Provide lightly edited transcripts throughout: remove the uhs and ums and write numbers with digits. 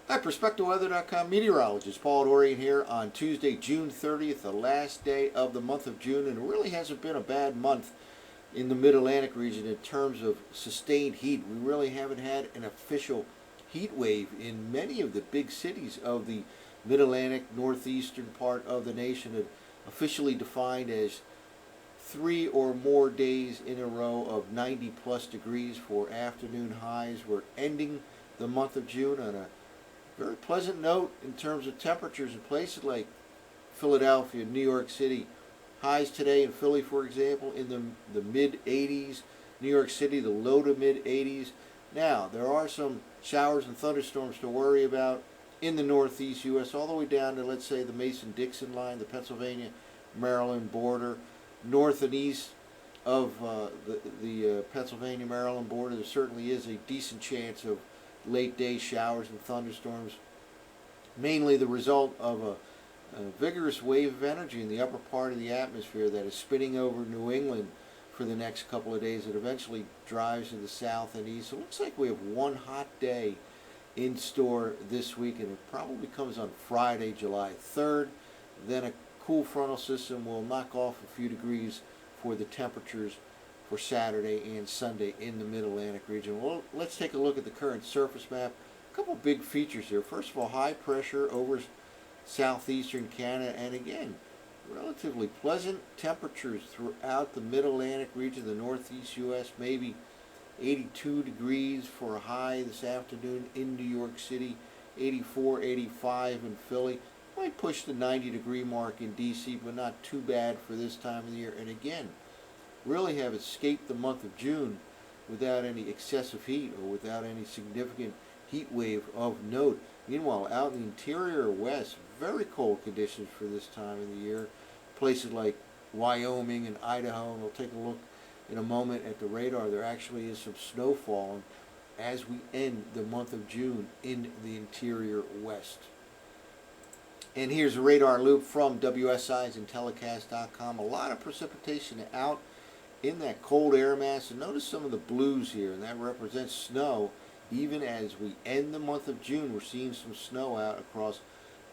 Hi, PerspectiveWeather.com meteorologist Paul Dorian here on Tuesday, June 30th, the last day of the month of June, and it really hasn't been a bad month in the Mid-Atlantic region in terms of sustained heat. We really haven't had an official heat wave in many of the big cities of the Mid-Atlantic, northeastern part of the nation, officially defined as 3 or more days in a row of 90 plus degrees for afternoon highs. We're ending the month of June on a very pleasant note in terms of temperatures in places like Philadelphia, New York City. Highs today in Philly, for example, in the mid 80s. New York City, the low to mid 80s. Now, there are some showers and thunderstorms to worry about in the northeast U.S., all the way down to, let's say, the Mason-Dixon line, the Pennsylvania-Maryland border, north and east of the Pennsylvania-Maryland border. There certainly is a decent chance of late day showers and thunderstorms, mainly the result of a vigorous wave of energy in the upper part of the atmosphere that is spinning over New England for the next couple of days. It eventually drives to the south and east. So it looks like we have one hot day in store this week, and it probably comes on Friday, July 3rd. Then a cool frontal system will knock off a few degrees for the temperatures for Saturday and Sunday in the Mid-Atlantic region. Well, let's take a look at the current surface map. A couple big features here. First of all, high pressure over southeastern Canada, and again, relatively pleasant temperatures throughout the Mid-Atlantic region, the northeast U.S., maybe 82 degrees for a high this afternoon in New York City, 84, 85 in Philly. Might push the 90-degree mark in D.C., but not too bad for this time of the year. And again, really have escaped the month of June without any excessive heat or without any significant heat wave of note. Meanwhile, out in the interior west, very cold conditions for this time of the year. Places like Wyoming and Idaho, and we'll take a look in a moment at the radar. There actually is some snow falling as we end the month of June in the interior west. And here's a radar loop from WSI's and Telecast.com. A lot of precipitation out in that cold air mass, and notice some of the blues here, and that represents snow. Even as we end the month of June, we're seeing some snow out across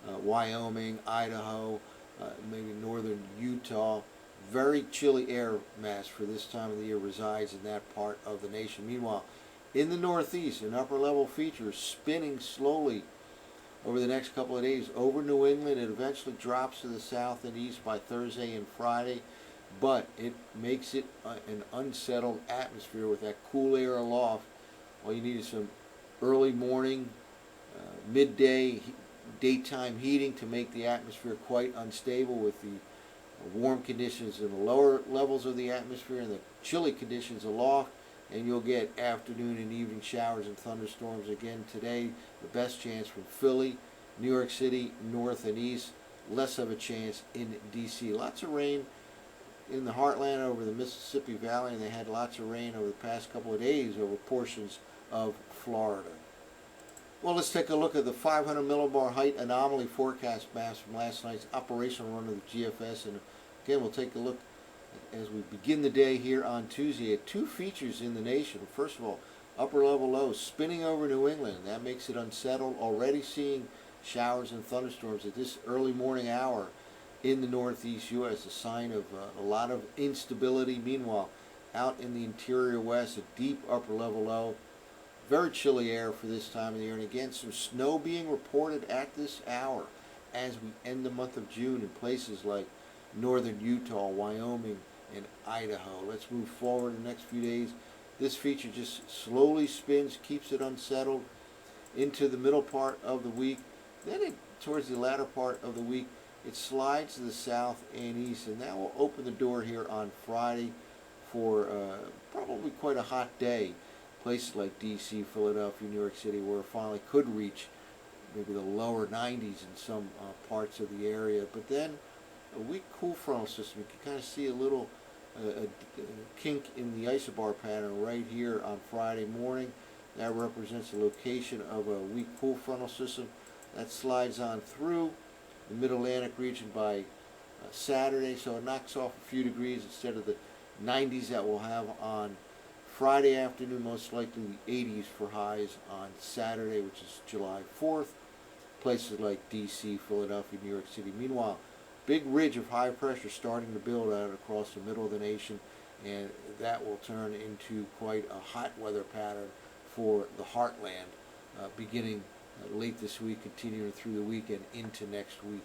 Wyoming, Idaho, maybe northern Utah. Very chilly air mass for this time of the year resides in that part of the nation. Meanwhile, in the northeast, an upper level feature is spinning slowly over the next couple of days over New England. It eventually drops to the south and east by Thursday and Friday, but it makes it an unsettled atmosphere with that cool air aloft. All you need is some early morning, midday, daytime heating to make the atmosphere quite unstable, with the warm conditions in the lower levels of the atmosphere and the chilly conditions aloft. And you'll get afternoon and evening showers and thunderstorms again today. The best chance from Philly, New York City, north and east. Less of a chance in D.C. Lots of rain in the heartland over the Mississippi Valley, and they had lots of rain over the past couple of days over portions of Florida. Well, let's take a look at the 500 millibar height anomaly forecast maps from last night's operational run of the GFS. And again, we'll take a look as we begin the day here on Tuesday at two features in the nation. First of all, upper level low spinning over New England. That makes it unsettled. Already seeing showers and thunderstorms at this early morning hour in the northeast U.S., a sign of a lot of instability. Meanwhile, out in the interior west, a deep upper level low. Very chilly air for this time of the year, and again, some snow being reported at this hour as we end the month of June in places like northern Utah, Wyoming, and Idaho. Let's move forward in the next few days. This feature just slowly spins, keeps it unsettled into the middle part of the week. Then towards the latter part of the week, it slides to the south and east, and that will open the door here on Friday for probably quite a hot day. Places like D.C., Philadelphia, New York City, where it finally could reach maybe the lower 90s in some parts of the area. But then a weak cool frontal system. You can kind of see a little a kink in the isobar pattern right here on Friday morning. That represents the location of a weak cool frontal system that slides on through the Mid-Atlantic region by Saturday, so it knocks off a few degrees instead of the 90s that we'll have on Friday afternoon, most likely the 80s for highs on Saturday, which is July 4th. places like D.C., Philadelphia, New York City. Meanwhile, big ridge of high pressure starting to build out across the middle of the nation, and that will turn into quite a hot weather pattern for the heartland, beginning late this week, continuing through the weekend into next week.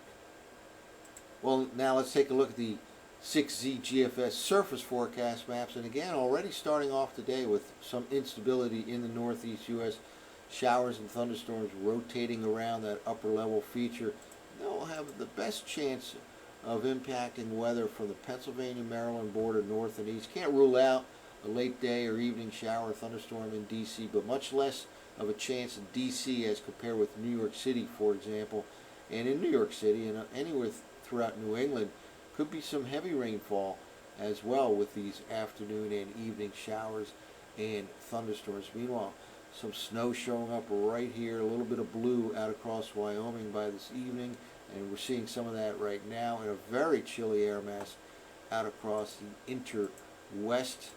Well, now let's take a look at the 6Z GFS surface forecast maps, and again, already starting off today with some instability in the northeast U.S. Showers and thunderstorms rotating around that upper level feature. They'll have the best chance of impacting weather from the Pennsylvania-Maryland border north and east. Can't rule out a late day or evening shower or thunderstorm in D.C., but much less of a chance in D.C. as compared with New York City, for example. And in New York City and anywhere throughout New England, could be some heavy rainfall as well with these afternoon and evening showers and thunderstorms. Meanwhile, some snow showing up right here, a little bit of blue out across Wyoming by this evening, and we're seeing some of that right now, and a very chilly air mass out across the inter-west,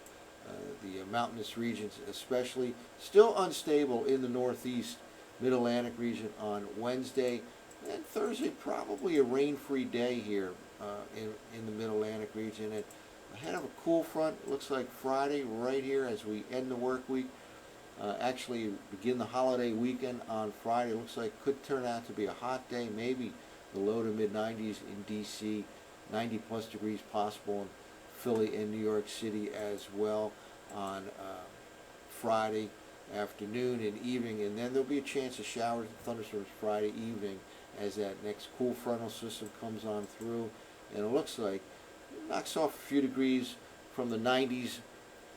the mountainous regions especially. Still unstable in the northeast mid-Atlantic region on Wednesday, and Thursday probably a rain-free day here in the mid-Atlantic region. And ahead of a cool front, looks like Friday right here as we end the work week. Actually begin the holiday weekend on Friday. Looks like could turn out to be a hot day, maybe the low to mid 90s in D.C., 90 plus degrees possible in Philly and New York City as well on Friday afternoon and evening, and then there'll be a chance of showers and thunderstorms Friday evening as that next cool frontal system comes on through, and it looks like it knocks off a few degrees from the 90s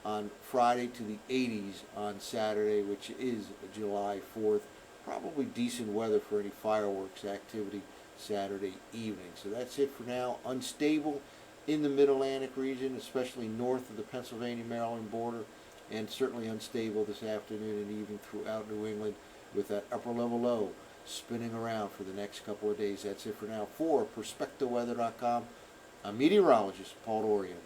on Friday to the 80s on Saturday, which is July 4th. Probably decent weather for any fireworks activity Saturday evening. So that's it for now. Unstable in the mid-Atlantic region, especially north of the Pennsylvania-Maryland border, and certainly unstable this afternoon and evening throughout New England with that upper level low spinning around for the next couple of days. That's it for now. For PerspectiveWeather.com, I'm meteorologist Paul Dorian.